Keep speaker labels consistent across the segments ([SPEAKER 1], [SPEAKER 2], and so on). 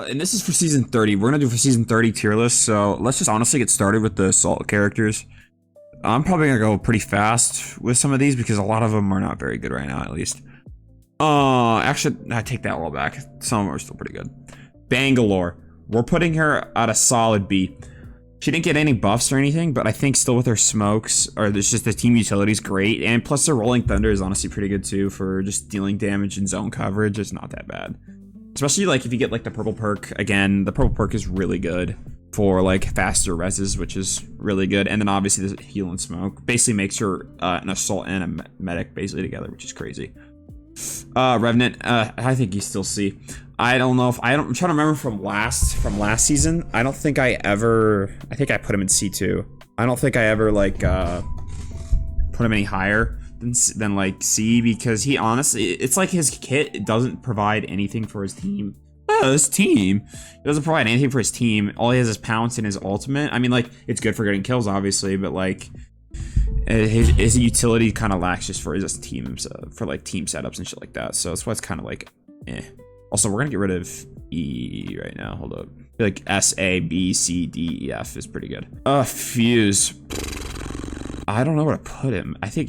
[SPEAKER 1] And this is for season 30. We're gonna do for season 30 tier list. So let's just honestly get started with the assault characters. I'm probably gonna go pretty fast with some of these because a lot of them are not very good right now, at least. Actually, I take that all back. Some of them are still pretty good. Bangalore. We're putting her at a solid B. She didn't get any buffs or anything, but I think still with her smokes, or there's just the team utility is great, and plus the Rolling Thunder is honestly pretty good too for just dealing damage and zone coverage. It's not that bad. Especially like if you get like the purple perk, again, the purple perk is really good for like faster reses, which is really good. And then obviously the heal and smoke basically makes her an assault and a medic basically together, which is crazy. Revenant, I think he's still C. I don't know if I'm trying to remember from last season. I don't think I think I put him in C2. I don't think I ever like put him any higher than like C, because he honestly, it's like his kit doesn't provide anything for his team. He doesn't provide anything for his team. All he has is pounce and his ultimate. I mean, like, it's good for getting kills obviously, but like his utility kind of lacks just for his teams, for like team setups and shit like that. So that's why it's kind of like Also, we're gonna get rid of E right now. Hold up. I feel like S, A, B, C, D, E, F is pretty good. Fuse. I don't know where to put him. I think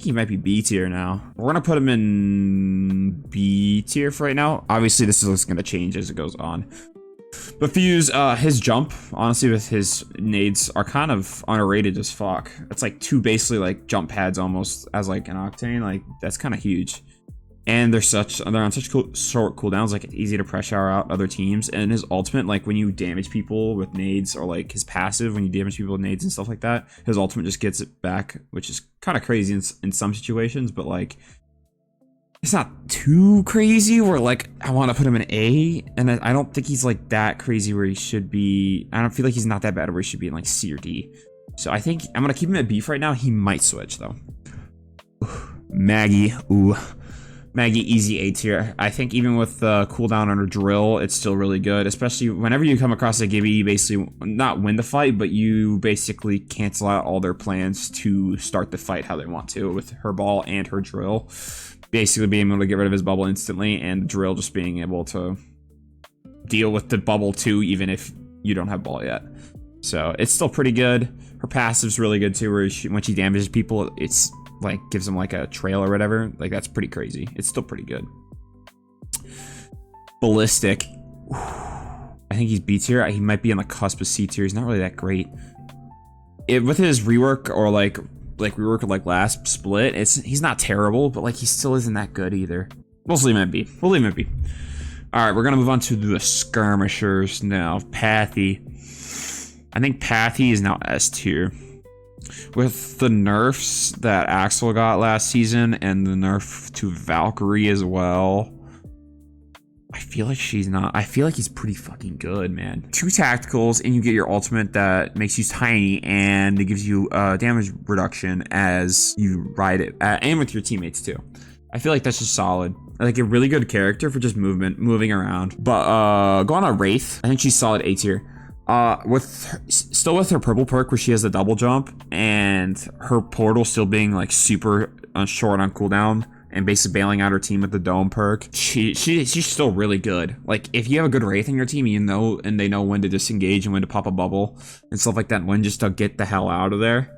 [SPEAKER 1] he might be B tier now. We're gonna put him in B tier for right now. Obviously, this is gonna change as it goes on. But Fuse, his jump, honestly, with his nades are kind of underrated as fuck. It's like two basically like jump pads almost as like an Octane. Like, that's kind of huge. And they're on such short cooldowns, like it's easy to pressure out other teams. And his ultimate, like when you damage people with nades, or like his passive when you damage people with nades and stuff like that, his ultimate just gets it back, which is kind of crazy in some situations. But like, it's not too crazy where like I want to put him in A, and I don't think he's like that crazy where he should be. I don't feel like he's not that bad where he should be in like C or D. So I think I'm gonna keep him at B for right now. He might switch though. Maggie, ooh. Maggie, easy A tier. I think even with the cooldown under drill, it's still really good, especially whenever you come across a Gibby, you basically not win the fight, but you basically cancel out all their plans to start the fight how they want to with her ball and her drill. Basically being able to get rid of his bubble instantly, and the drill just being able to deal with the bubble too, even if you don't have ball yet. So it's still pretty good. Her passive's really good too, where when she damages people, it's like gives them like a trail or whatever. Like, that's pretty crazy. It's still pretty good. Ballistic. I think he's B tier. He might be on the cusp of C tier. He's not really that great. With his rework or like rework of like last split, he's not terrible, but like he still isn't that good either. We'll leave him at B. We'll leave him at B. All right, we're gonna move on to the skirmishers now. Pathy. I think Pathy is now S tier. With the nerfs that Axel got last season and the nerf to Valkyrie as well, I feel like he's pretty fucking good, man. 2 tacticals and you get your ultimate that makes you tiny and it gives you damage reduction as you ride it, and with your teammates too. I feel like that's just solid. Like a really good character for just moving around. But go on a Wraith. I think she's solid A tier. Still with her purple perk where she has the double jump and her portal still being like super short on cooldown and basically bailing out her team with the dome perk, she's still really good. Like, if you have a good Wraith in your team, you know, and they know when to disengage and when to pop a bubble and stuff like that, and when just to get the hell out of there,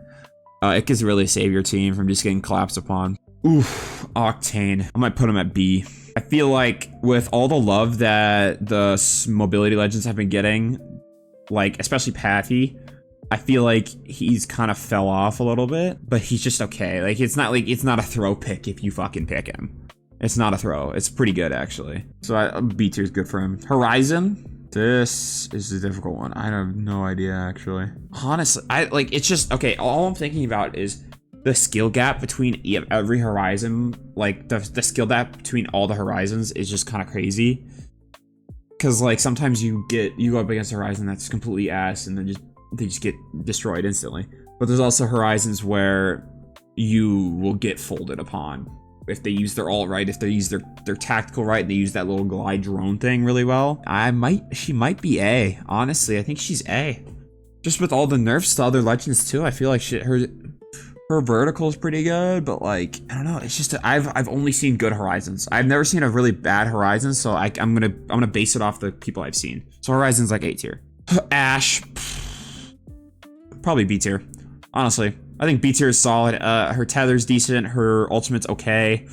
[SPEAKER 1] it can really save your team from just getting collapsed upon. Oof, Octane. I might put him at B. I feel like with all the love that the mobility legends have been getting, like especially Pathy, I feel like he's kind of fell off a little bit, but he's just okay. Like, it's not a throw pick if you fucking pick him. It's not a throw. It's pretty good actually. So B tier is good for him. Horizon. This is a difficult one. I have no idea actually. Honestly, it's just okay. All I'm thinking about is the skill gap between every horizon. Like the skill gap between all the horizons is just kind of crazy. Cause like sometimes you go up against a horizon that's completely ass and then they just get destroyed instantly. But there's also horizons where you will get folded upon if they use their ult right, if they use their tactical right, and they use that little glide drone thing really well. She might be A. Honestly, I think she's A. Just with all the nerfs to other legends too, I feel like Her vertical is pretty good, but like I don't know. It's just I've only seen good Horizons. I've never seen a really bad Horizon, so I'm gonna base it off the people I've seen. So Horizon's like A tier. Ash, probably B tier. Honestly, I think B tier is solid. Her tether's decent. Her ultimate's okay.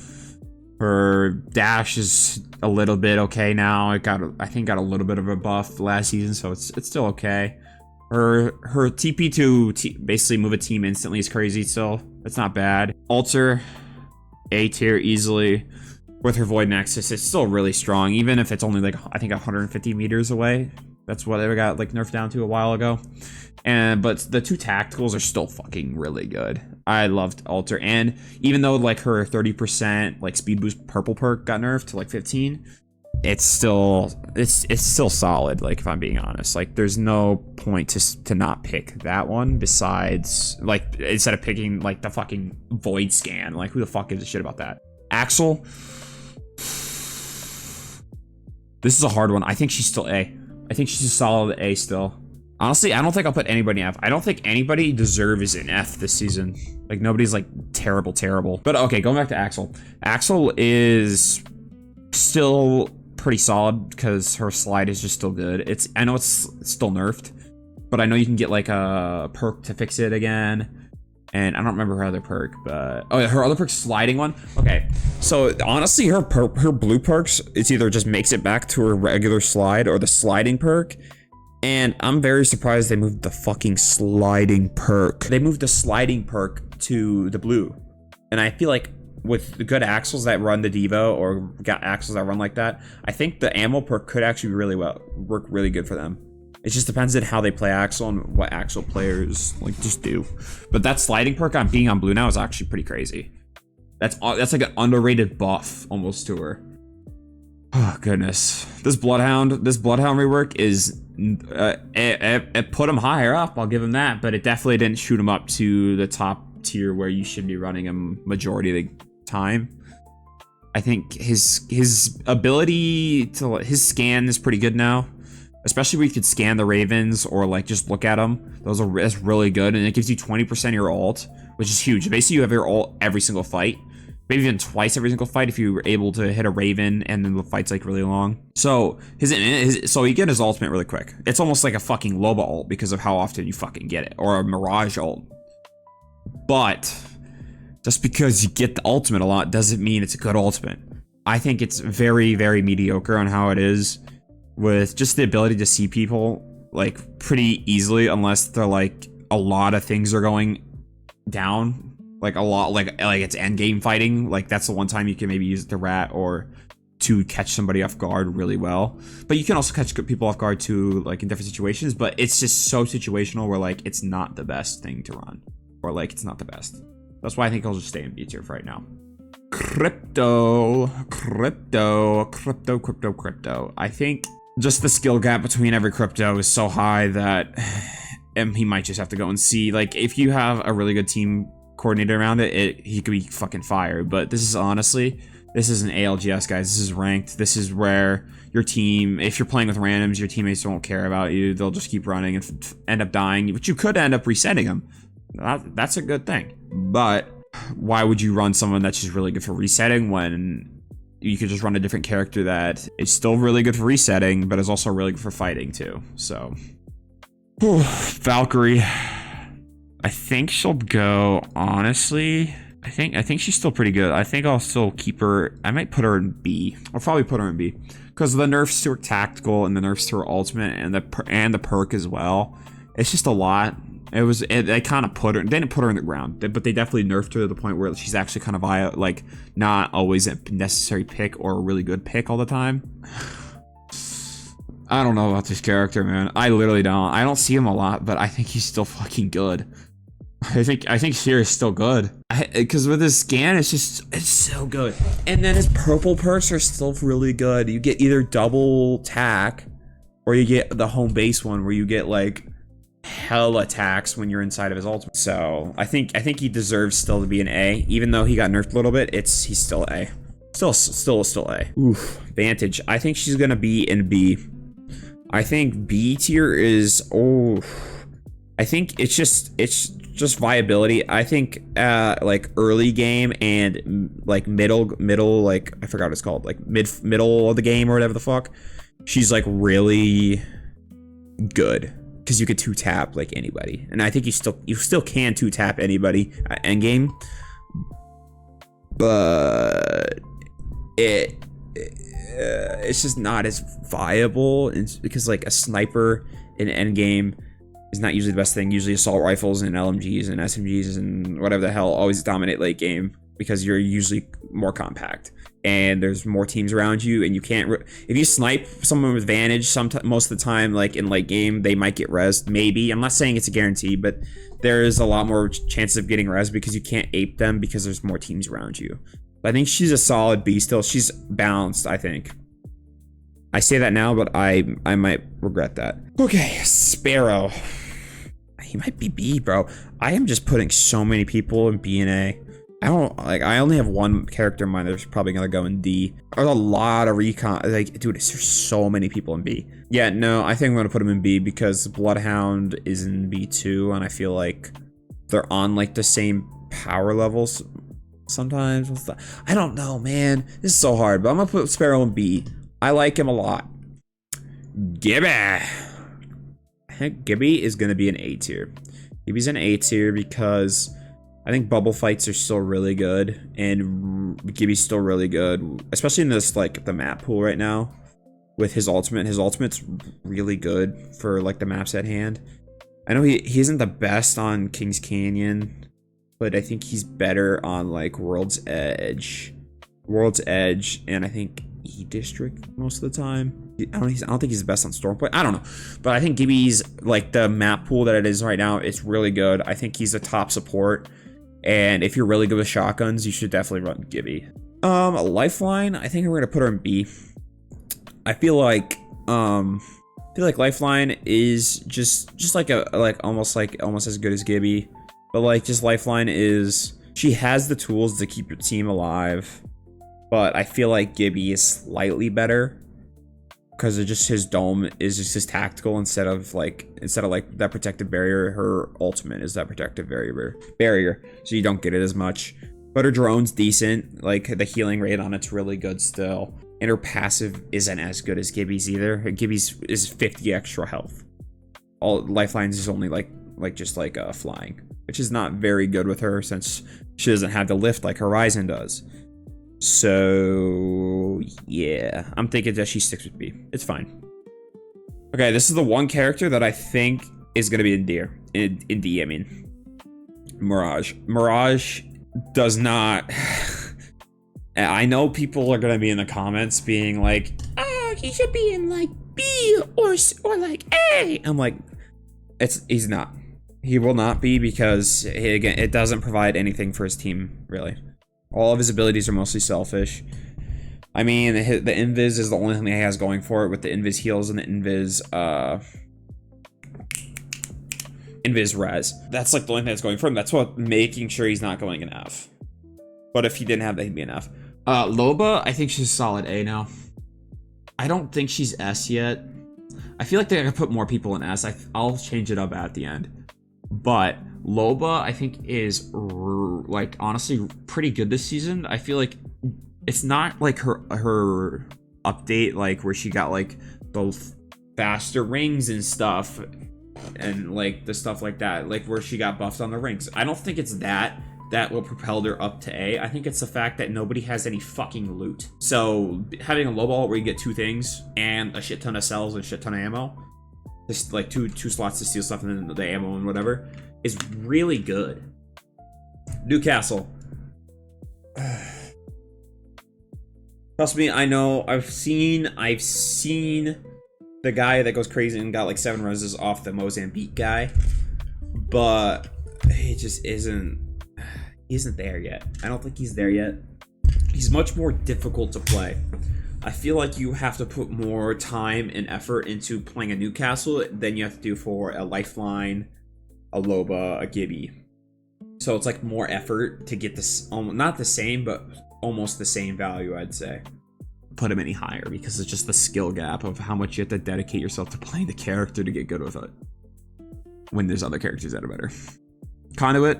[SPEAKER 1] Her dash is a little bit okay now. It got I think got a little bit of a buff last season, so it's still okay. Her TP to basically move a team instantly is crazy still. It's not bad. Alter, A tier easily. With her Void Nexus, it's still really strong, even if it's only like, I think 150 meters away. That's what they got like nerfed down to a while ago. But the 2 tacticals are still fucking really good. I loved Alter, and even though like her 30% like speed boost purple perk got nerfed to like 15, it's still solid. Like if I'm being honest, like there's no point to not pick that one. Besides, like instead of picking like the fucking Void Scan, like who the fuck gives a shit about that? Axel. This is a hard one. I think she's still A. I think she's a solid A still. Honestly, I don't think I'll put anybody in F. I don't think anybody deserves an F this season. Like nobody's like terrible. But okay, going back to Axel. Axel is still pretty solid because her slide is just still good. I know it's still nerfed, but I know you can get like a perk to fix it again. And I don't remember her other perk, but oh yeah, her other perk's sliding one. Okay, so honestly, her blue perks, it's either just makes it back to her regular slide or the sliding perk. And I'm very surprised they moved the fucking sliding perk. They moved the sliding perk to the blue, and I feel like with the good Axels that run the Devo or got Axels that run like that, I think the ammo perk could actually work really good for them. It just depends on how they play Axel and what Axel players like just do. But that sliding perk on being on blue now is actually pretty crazy. That's like an underrated buff almost to her. Oh goodness, this Bloodhound rework is it put him higher up. I'll give him that, but it definitely didn't shoot him up to the top tier where you should be running him majority of the time. I think his ability to his scan is pretty good now. Especially where you could scan the Ravens or like just look at them. That's really good, and it gives you 20% of your ult, which is huge. Basically, you have your ult every single fight, maybe even twice every single fight if you were able to hit a Raven and then the fight's like really long. So so you get his ultimate really quick. It's almost like a fucking Loba ult because of how often you fucking get it, or a Mirage ult. But just because you get the ultimate a lot doesn't mean it's a good ultimate. I think it's very, very mediocre on how it is, with just the ability to see people like pretty easily, unless they're like a lot of things are going down, like a lot, like it's end game fighting. Like that's the one time you can maybe use the rat or to catch somebody off guard really well. But you can also catch people off guard too, like in different situations. But it's just so situational where like it's not the best thing to run, or like it's not the best. That's why I think I'll just stay in B tier for right now. Crypto. I think just the skill gap between every crypto is so high that he might just have to go and see. Like, if you have a really good team coordinator around it, he could be fucking fired. But this is honestly, this isn't ALGS, guys. This is ranked. This is where your team, if you're playing with randoms, your teammates won't care about you. They'll just keep running and end up dying, but you could end up resetting them. That's a good thing. But why would you run someone that's just really good for resetting when you could just run a different character that is still really good for resetting, but is also really good for fighting too? So, Valkyrie. I think she'll go, honestly. I think she's still pretty good. I think I'll still keep her. I might put her in B. I'll probably put her in B because of the nerfs to her tactical and the nerfs to her ultimate and the perk as well. It's just a lot. They kind of put her. They didn't put her in the ground, but they definitely nerfed her to the point where she's actually kind of like not always a necessary pick or a really good pick all the time. I don't know about this character, man. I literally don't. I don't see him a lot, but I think he's still fucking good. I think Seer is still good. Because with his scan, it's so good. And then his purple perks are still really good. You get either double tack, or you get the home base one where you get like hell attacks when you're inside of his ultimate. So I think he deserves still to be an A, even though he got nerfed a little bit. He's still A. Still A. Oof. Vantage. I think she's gonna be in B. I think B tier is I think it's just viability. I think like early game and like middle, like I forgot what it's called, like middle of the game or whatever the fuck, she's like really good because you could 2-tap like anybody, and I think you still can 2-tap anybody at endgame, but it's just not as viable, because like a sniper in endgame is not usually the best thing. Usually assault rifles and LMGs and SMGs and whatever the hell always dominate late game, because you're usually more compact and there's more teams around you, and you can't if you snipe someone with advantage most of the time, like in late game, they might get rezzed. Maybe, I'm not saying it's a guarantee, but there is a lot more chances of getting rezzed because you can't ape them because there's more teams around you. But I think she's a solid B still. She's balanced, I think. I say that now, but I might regret that. Okay, Sparrow. He might be B, bro. I am just putting so many people in B and A. I only have one character in mind that's probably gonna go in D. There's a lot of recon. Like, dude, there's so many people in B. Yeah, no, I think I'm gonna put him in B because Bloodhound is in B too, and I feel like they're on like the same power levels sometimes. I don't know, man. This is so hard, but I'm gonna put Sparrow in B. I like him a lot. Gibby. I think Gibby is gonna be an A tier. Gibby's an A tier because I think bubble fights are still really good, and Gibby's still really good, especially in this like the map pool right now with his ultimate. His ultimate's really good for like the maps at hand. I know he isn't the best on King's Canyon, but I think he's better on like World's Edge, and I think E District most of the time. I don't think he's the best on Stormpoint. I don't know, but I think Gibby's like the map pool that it is right now. It's really good. I think he's a top support. And if you're really good with shotguns, you should definitely run Gibby. Lifeline, I think we're gonna put her in B. I feel like Lifeline is just like almost as good as Gibby, but like just Lifeline she has the tools to keep your team alive, but I feel like Gibby is slightly better because of just his dome is just his tactical instead of like that protective barrier. Her ultimate is that protective barrier, so you don't get it as much. But her drone's decent, like the healing rate on it's really good still, and her passive isn't as good as Gibby's either. Gibby's is 50 extra health. All Lifelines is only like flying, which is not very good with her since she doesn't have the lift like Horizon does. So yeah, I'm thinking that she sticks with B. It's fine. Okay, this is the one character that I think is gonna be in D. I mean, Mirage. Mirage does not. I know people are gonna be in the comments being like, "Oh, he should be in like B or like A." I'm like, he's not. He will not be because again, it doesn't provide anything for his team really. All of his abilities are mostly selfish. I mean, the invis is the only thing he has going for it, with the invis heals and the invis res. That's like the only thing that's going for him. That's what making sure he's not going in F. But if he didn't have that, he'd be in F. Loba, I think she's solid A now. I don't think she's S yet. I feel like they're gonna put more people in S. I'll change it up at the end. But Loba, I think, is like honestly pretty good this season. I feel like it's not like her update, like where she got like the faster rings and stuff, and like the stuff like that, like where she got buffed on the rings. I don't think it's that will propel her up to A. I think it's the fact that nobody has any fucking loot. So having a Loba ult where you get 2 things and a shit ton of cells and a shit ton of ammo, just like two slots to steal stuff and then the ammo and whatever, is really good. Newcastle. Trust me, I know. I've seen the guy that goes crazy and got like 7 reses off the Mozambique guy, but he just isn't. He isn't there yet. I don't think he's there yet. He's much more difficult to play. I feel like you have to put more time and effort into playing a Newcastle than you have to do for a Lifeline, a Loba, a Gibby. So it's like more effort to get this, not the same, but almost the same value, I'd say. Put him any higher because it's just the skill gap of how much you have to dedicate yourself to playing the character to get good with it, when there's other characters that are better. Conduit.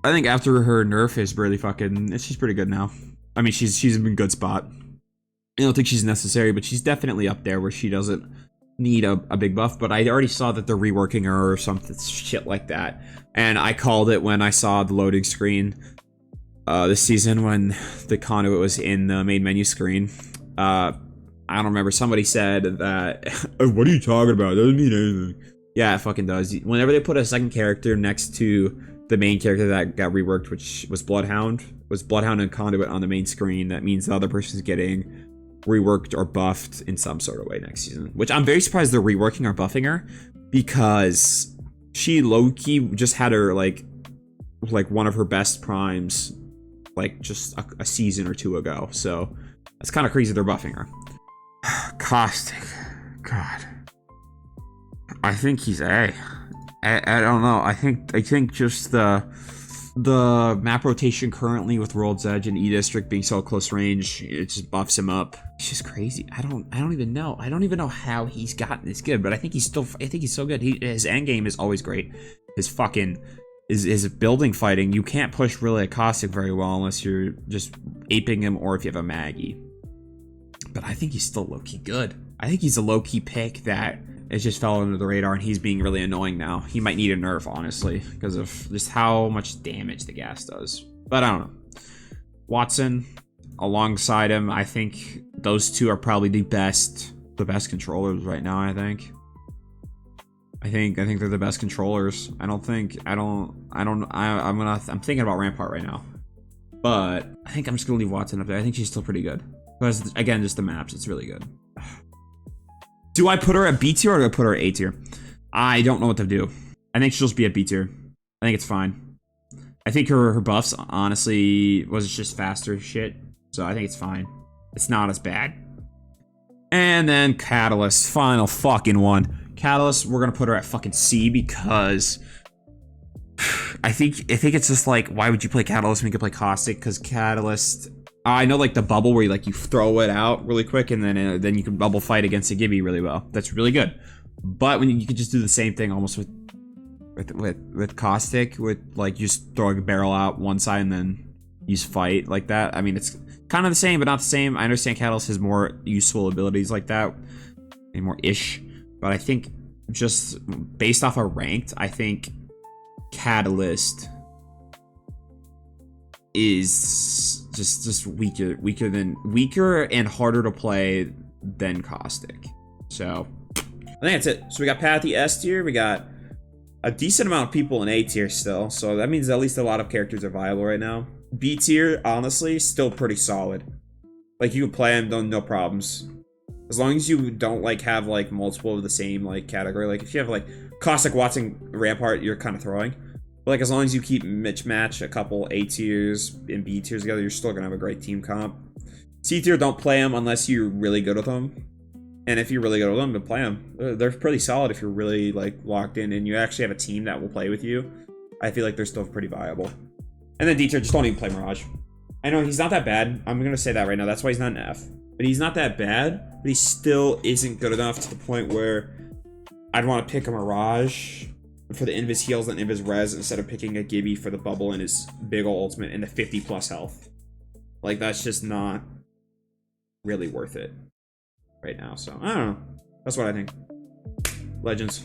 [SPEAKER 1] I think after her nerf is really fucking, she's pretty good now. I mean, she's in a good spot. I don't think she's necessary, but she's definitely up there where she doesn't need a big buff. But I already saw that they're reworking her or something shit like that, and I called it when I saw the loading screen this season when the Conduit was in the main menu screen. I don't remember. Somebody said that. What are you talking about? That doesn't mean anything. Yeah, it fucking does. Whenever they put a second character next to the main character that got reworked, which was Bloodhound and Conduit on the main screen, that means the other person's getting reworked or buffed in some sort of way next season. Which I'm very surprised they're reworking or buffing her, because she low-key just had her like one of her best primes like just a season or two ago. So that's kind of crazy they're buffing her. Caustic. God. I think he's A. I don't know. I think just the map rotation currently with World's Edge and E District being so close range, it just buffs him up. It's just crazy. I don't even know. I don't even know how he's gotten this good, but I think he's so good. His end game is always great. His fucking his building fighting, you can't push really a Caustic very well unless you're just aping him or if you have a Maggie. But I think he's still low-key good. I think he's a low-key pick that it just fell under the radar, and he's being really annoying now. He might need a nerf, honestly, because of just how much damage the gas does. But I don't know. Watson, alongside him, I think those two are probably the best controllers right now. I think they're the best controllers. I'm thinking about Rampart right now, but I think I'm just gonna leave Watson up there. I think she's still pretty good. Because again, just the maps, it's really good. Do I put her at B tier or do I put her at A tier? I don't know what to do. I think she'll just be at B tier. I think it's fine. I think her buffs, honestly, was just faster shit. So I think it's fine. It's not as bad. And then Catalyst, final fucking one. Catalyst, we're gonna put her at fucking C because I think it's just like, why would you play Catalyst when you could play Caustic? Because Catalyst, I know like the bubble where you throw it out really quick and then you can bubble fight against a Gibby really well. That's really good. But when you could just do the same thing almost with Caustic, with like just throwing a barrel out one side and then use fight like that. I mean, it's kind of the same, but not the same. I understand Catalyst has more useful abilities like that, and more ish. But I think just based off of ranked, I think Catalyst is just weaker and harder to play than Caustic. So I think that's it. So we got Pathy S tier, we got a decent amount of people in A tier still, so that means at least a lot of characters are viable right now. B tier, honestly, still pretty solid. Like you can play them, no problems. As long as you don't have multiple of the same category. Like if you have Caustic, Watson, Rampart, you're kind of throwing. But as long as you keep match a couple A tiers and B tiers together, you're still gonna have a great team comp. C tier, don't play them unless you're really good with them. And if you're really good with them, then play them. They're pretty solid if you're really locked in and you actually have a team that will play with you. I feel like they're still pretty viable. And then D tier, just don't even play Mirage. I know he's not that bad. I'm gonna say that right now. That's why he's not an F. But he's not that bad, but he still isn't good enough to the point where I'd want to pick a Mirage for the Invis heals and Invis res instead of picking a Gibby for the bubble and his big ol' ultimate and the 50 plus health. That's just not really worth it right now. So I don't know. That's what I think. Legends.